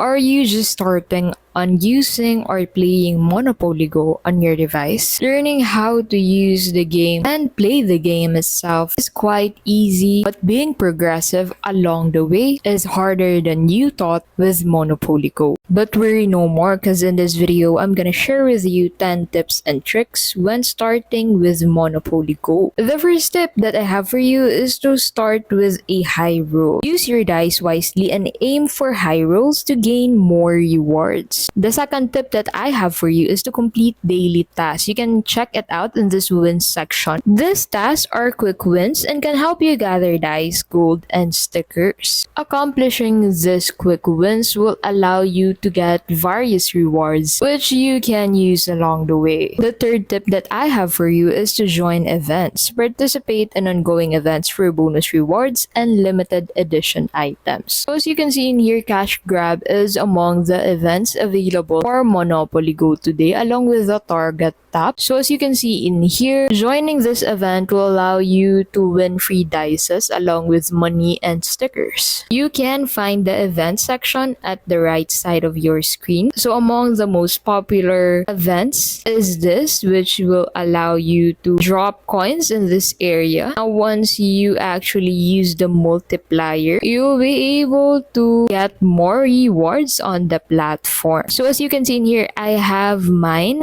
Are you just starting on using or playing Monopoly Go on your device? Learning how to use the game and play the game itself is quite easy, but being progressive along the way is harder than you thought with Monopoly Go. But worry no more, because in this video, I'm gonna share with you 10 tips and tricks when starting with Monopoly Go. The first tip that I have for you is to start with a high roll. Use your dice wisely and aim for high rolls to gain more rewards. The second tip that I have for you is to complete daily tasks. You can check it out in this wins section. These tasks are quick wins and can help you gather dice, gold, and stickers. Accomplishing these quick wins will allow you to get various rewards, which you can use along the way. The third tip that I have for you is to join events. Participate in ongoing events for bonus rewards and limited edition items. So as you can see in here, Cash Grab is among the events available for Monopoly Go today, along with the Target Tap. So as you can see in here, joining this event will allow you to win free dices along with money and stickers. You can find the event section at the right side of your screen. So among the most popular events is this, which will allow you to drop coins in this area. Now once you actually use the multiplier, you'll be able to get more rewards on the platform. So as you can see in here, I have mine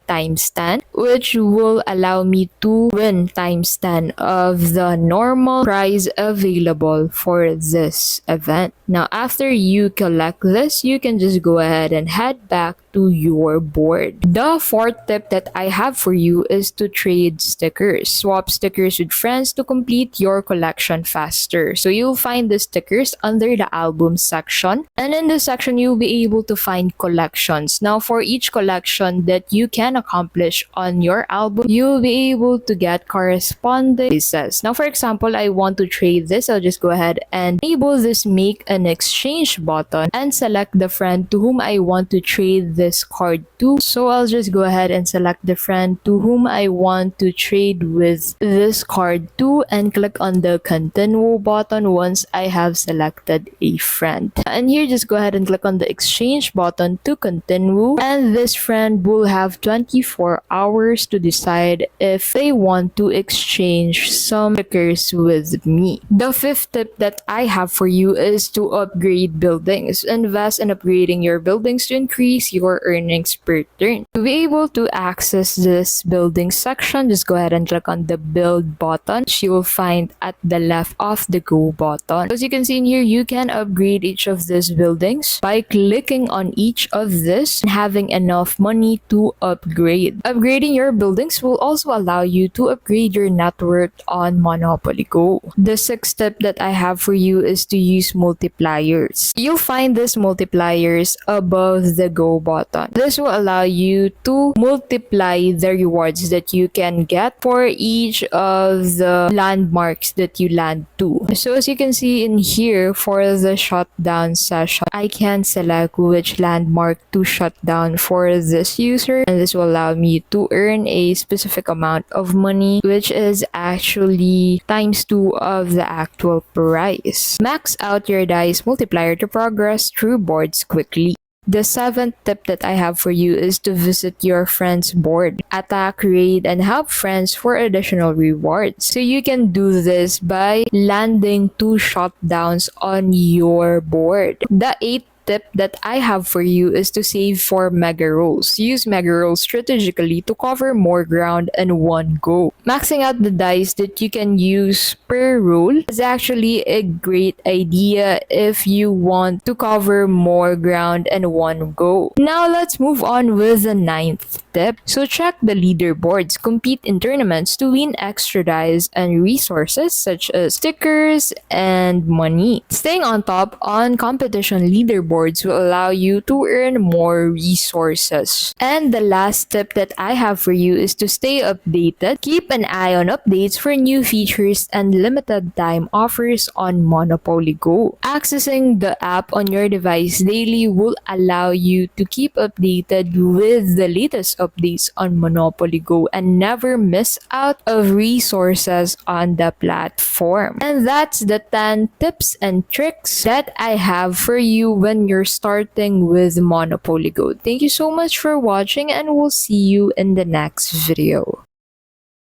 times 10, which will allow me to win times 10 of the normal prize available for this event. Now after you collect this, you can just go ahead and head back to your board. The fourth tip that I have for you is to trade stickers. Swap stickers with friends to complete your collection faster. So you'll find the stickers under the album section, and in this section you'll be able to find collections. Now for each collection that you can accomplish on your album, you'll be able to get corresponding pieces. Now for example, I want to trade this. I'll just go ahead and enable this make an exchange button and select the friend to whom I want to trade this card to. So I'll just go ahead and select the friend to whom I want to trade with this card to and click on the continue button once I have selected a friend. And here just go ahead and click on the exchange button to continue, and this friend will have 24 hours to decide if they want to exchange some stickers with me. The fifth tip that I have for you is to upgrade buildings. Invest in upgrading your buildings to increase your earnings per turn. To be able to access this building section, just go ahead and click on the build button, which you will find at the left of the go button. As you can see in here, you can upgrade each of these buildings by clicking on each of this and having enough money to upgrade. Upgrading your buildings will also allow you to upgrade your net worth on Monopoly Go. The sixth tip that I have for you is to use multipliers. You'll find these multipliers above the go button. This will allow you to multiply the rewards that you can get for each of the landmarks that you land to. So as you can see in here, for the shutdown session, I can select which landmark to shut down for this user, and this will allow me to earn a specific amount of money, which is actually times 2 of the actual price. Max out your dice multiplier to progress through boards quickly. The seventh tip that I have for you is to visit your friend's board. Attack, raid, and help friends for additional rewards. So you can do this by landing 2 shutdowns on your board. The eighth tip that I have for you is to save for mega rolls. Use mega rolls strategically to cover more ground in one go. Maxing out the dice that you can use per roll is actually a great idea if you want to cover more ground in one go. Now let's move on with the ninth tip. So check the leaderboards. Compete in tournaments to win extra dice and resources such as stickers and money. Staying on top on competition leaderboards will allow you to earn more resources. And the last tip that I have for you is to stay updated. Keep an eye on updates for new features and limited time offers on Monopoly Go. Accessing the app on your device daily will allow you to keep updated with the latest updates on Monopoly Go and never miss out of resources on the platform. And that's the 10 tips and tricks that I have for you when when you're starting with Monopoly Go. Thank you so much for watching, and we'll see you in the next video.